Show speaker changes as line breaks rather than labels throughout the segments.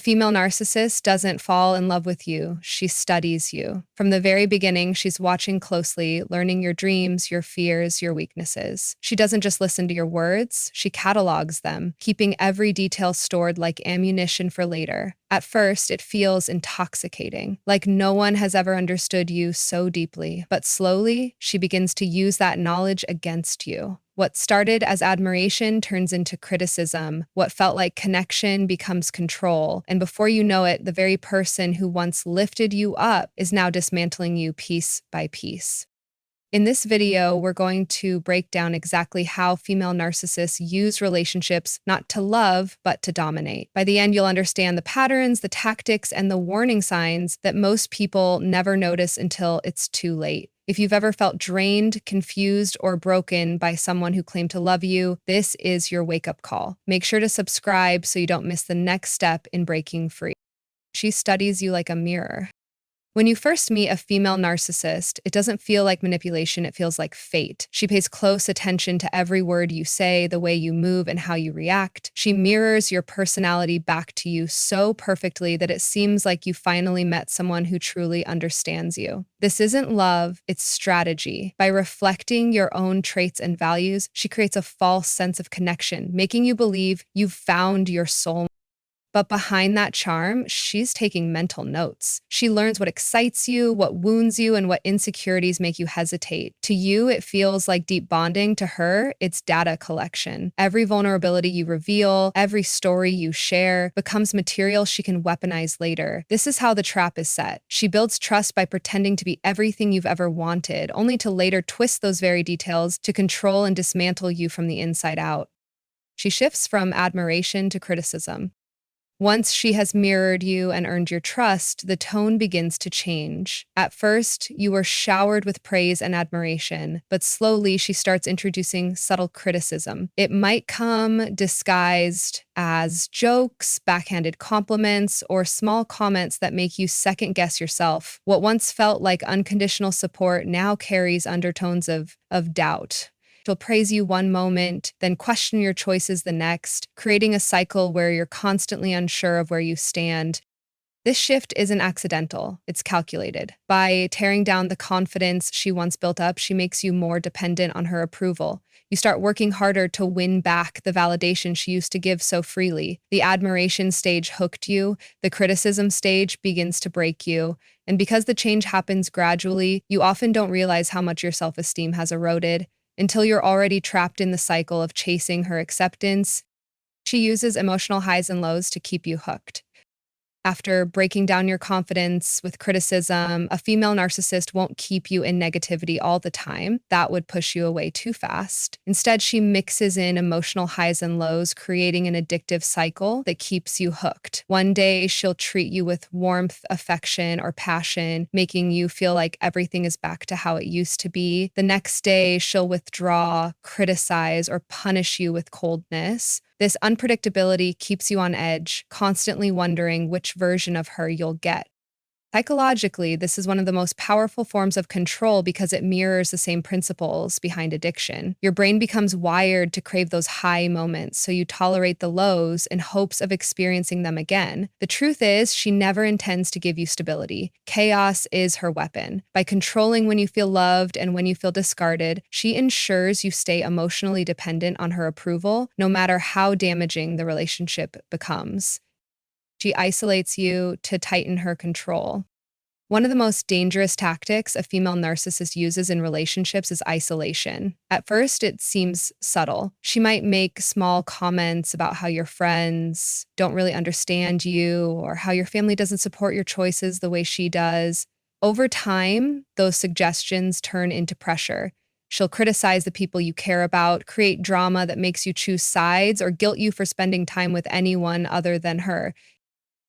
A female narcissist doesn't fall in love with you, she studies you. From the very beginning, she's watching closely, learning your dreams, your fears, your weaknesses. She doesn't just listen to your words, she catalogs them, keeping every detail stored like ammunition for later. At first, it feels intoxicating, like no one has ever understood you so deeply. But slowly, she begins to use that knowledge against you. What started as admiration turns into criticism. What felt like connection becomes control. And before you know it, the very person who once lifted you up is now dismantling you piece by piece. In this video, we're going to break down exactly how female narcissists use relationships not to love, but to dominate. By the end, you'll understand the patterns, the tactics, and the warning signs that most people never notice until it's too late. If you've ever felt drained, confused, or broken by someone who claimed to love you, this is your wake-up call. Make sure to subscribe so you don't miss the next step in breaking free. She studies you like a mirror. When you first meet a female narcissist, it doesn't feel like manipulation, it feels like fate. She pays close attention to every word you say, the way you move, and how you react. She mirrors your personality back to you so perfectly that it seems like you finally met someone who truly understands you. This isn't love, it's strategy. By reflecting your own traits and values, she creates a false sense of connection, making you believe you've found your soul. But behind that charm, she's taking mental notes. She learns what excites you, what wounds you, and what insecurities make you hesitate. To you, it feels like deep bonding. To her, it's data collection. Every vulnerability you reveal, every story you share, becomes material she can weaponize later. This is how the trap is set. She builds trust by pretending to be everything you've ever wanted, only to later twist those very details to control and dismantle you from the inside out. She shifts from admiration to criticism. Once she has mirrored you and earned your trust, the tone begins to change. At first, you are showered with praise and admiration, but slowly she starts introducing subtle criticism. It might come disguised as jokes, backhanded compliments, or small comments that make you second-guess yourself. What once felt like unconditional support now carries undertones of doubt. She'll praise you one moment, then question your choices the next, creating a cycle where you're constantly unsure of where you stand. This shift isn't accidental, it's calculated. By tearing down the confidence she once built up, she makes you more dependent on her approval. You start working harder to win back the validation she used to give so freely. The admiration stage hooked you, the criticism stage begins to break you. And because the change happens gradually, you often don't realize how much your self-esteem has eroded. Until you're already trapped in the cycle of chasing her acceptance. She uses emotional highs and lows to keep you hooked. After breaking down your confidence with criticism, a female narcissist won't keep you in negativity all the time. That would push you away too fast. Instead, she mixes in emotional highs and lows, creating an addictive cycle that keeps you hooked. One day, she'll treat you with warmth, affection, or passion, making you feel like everything is back to how it used to be. The next day, she'll withdraw, criticize, or punish you with coldness. This unpredictability keeps you on edge, constantly wondering which version of her you'll get. Psychologically, this is one of the most powerful forms of control because it mirrors the same principles behind addiction. Your brain becomes wired to crave those high moments, so you tolerate the lows in hopes of experiencing them again. The truth is, she never intends to give you stability. Chaos is her weapon. By controlling when you feel loved and when you feel discarded, she ensures you stay emotionally dependent on her approval, no matter how damaging the relationship becomes. She isolates you to tighten her control. One of the most dangerous tactics a female narcissist uses in relationships is isolation. At first, it seems subtle. She might make small comments about how your friends don't really understand you or how your family doesn't support your choices the way she does. Over time, those suggestions turn into pressure. She'll criticize the people you care about, create drama that makes you choose sides, or guilt you for spending time with anyone other than her.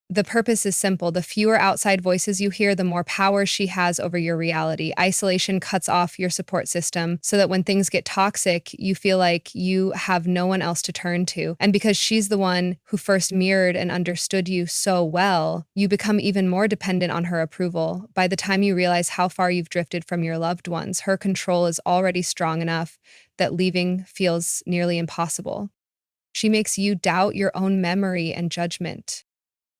The purpose is simple. The fewer outside voices you hear, the more power she has over your reality. Isolation cuts off your support system so that when things get toxic, you feel like you have no one else to turn to. And because she's the one who first mirrored and understood you so well, you become even more dependent on her approval. By the time you realize how far you've drifted from your loved ones, her control is already strong enough that leaving feels nearly impossible. She makes you doubt your own memory and judgment.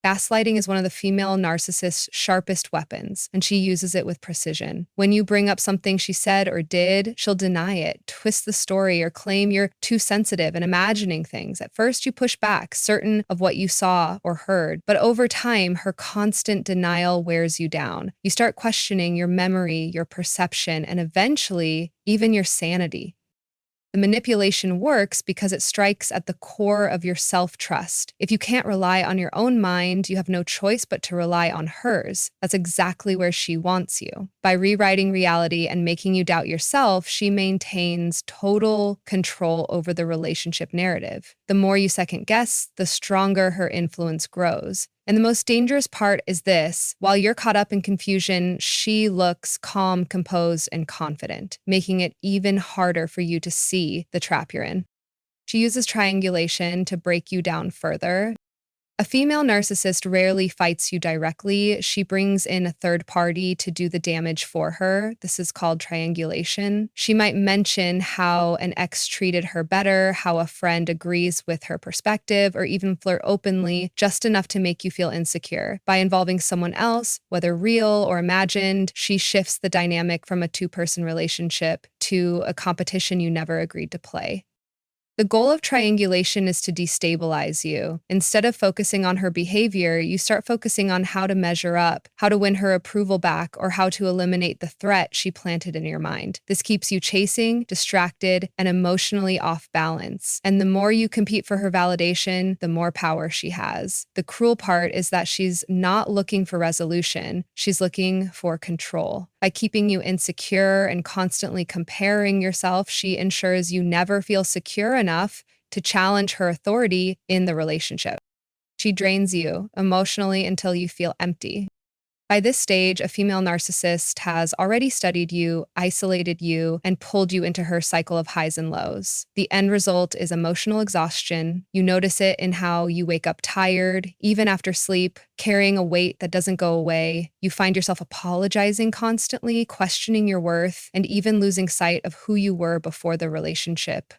Gaslighting is one of the female narcissist's sharpest weapons, and she uses it with precision. When you bring up something she said or did, she'll deny it, twist the story, or claim you're too sensitive and imagining things. At first, you push back, certain of what you saw or heard, but over time, her constant denial wears you down. You start questioning your memory, your perception, and eventually, even your sanity. The manipulation works because it strikes at the core of your self-trust. If you can't rely on your own mind, you have no choice but to rely on hers. That's exactly where she wants you. By rewriting reality and making you doubt yourself, she maintains total control over the relationship narrative. The more you second guess, the stronger her influence grows. And the most dangerous part is this: while you're caught up in confusion, she looks calm, composed, and confident, making it even harder for you to see the trap you're in. She uses triangulation to break you down further. A female narcissist rarely fights you directly. She brings in a third party to do the damage for her. This is called triangulation. She might mention how an ex treated her better, how a friend agrees with her perspective, or even flirt openly, just enough to make you feel insecure. By involving someone else, whether real or imagined, she shifts the dynamic from a two-person relationship to a competition you never agreed to play. The goal of triangulation is to destabilize you. Instead of focusing on her behavior, you start focusing on how to measure up, how to win her approval back, or how to eliminate the threat she planted in your mind. This keeps you chasing, distracted, and emotionally off balance. And the more you compete for her validation, the more power she has. The cruel part is that she's not looking for resolution. She's looking for control. By keeping you insecure and constantly comparing yourself, she ensures you never feel secure enough to challenge her authority in the relationship. She drains you emotionally until you feel empty. By this stage, a female narcissist has already studied you, isolated you, and pulled you into her cycle of highs and lows. The end result is emotional exhaustion. You notice it in how you wake up tired, even after sleep, carrying a weight that doesn't go away. You find yourself apologizing constantly, questioning your worth, and even losing sight of who you were before the relationship.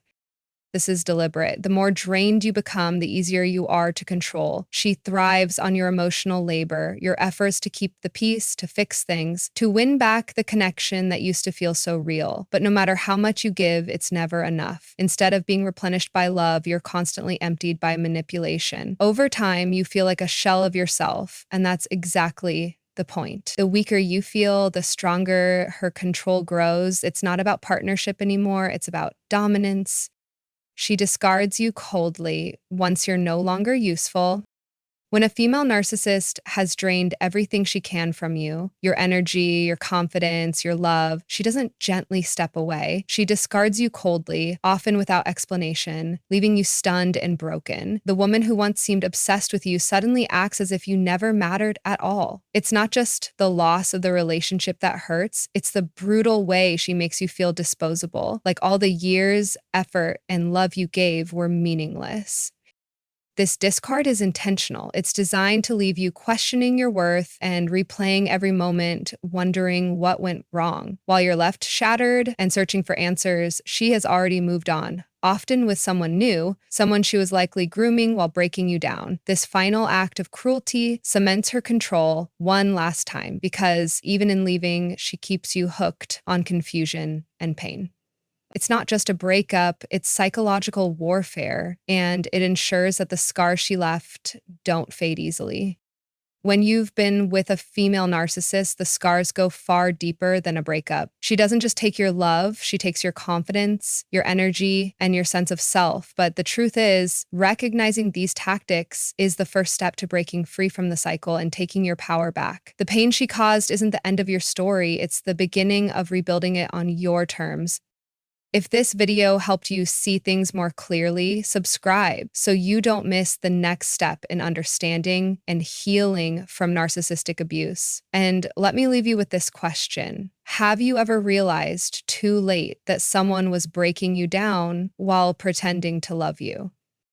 This is deliberate. The more drained you become, the easier you are to control. She thrives on your emotional labor, your efforts to keep the peace, to fix things, to win back the connection that used to feel so real. But no matter how much you give, it's never enough. Instead of being replenished by love, you're constantly emptied by manipulation. Over time, you feel like a shell of yourself, and that's exactly the point. The weaker you feel, the stronger her control grows. It's not about partnership anymore, it's about dominance. She discards you coldly once you're no longer useful. When a female narcissist has drained everything she can from you, your energy, your confidence, your love, she doesn't gently step away. She discards you coldly, often without explanation, leaving you stunned and broken. The woman who once seemed obsessed with you suddenly acts as if you never mattered at all. It's not just the loss of the relationship that hurts, it's the brutal way she makes you feel disposable, like all the years, effort, and love you gave were meaningless. This discard is intentional. It's designed to leave you questioning your worth and replaying every moment, wondering what went wrong. While you're left shattered and searching for answers, she has already moved on, often with someone new, someone she was likely grooming while breaking you down. This final act of cruelty cements her control one last time, because even in leaving, she keeps you hooked on confusion and pain. It's not just a breakup, it's psychological warfare, and it ensures that the scars she left don't fade easily. When you've been with a female narcissist, the scars go far deeper than a breakup. She doesn't just take your love, she takes your confidence, your energy, and your sense of self. But the truth is, recognizing these tactics is the first step to breaking free from the cycle and taking your power back. The pain she caused isn't the end of your story, it's the beginning of rebuilding it on your terms. If this video helped you see things more clearly, subscribe so you don't miss the next step in understanding and healing from narcissistic abuse. And let me leave you with this question. Have you ever realized too late that someone was breaking you down while pretending to love you?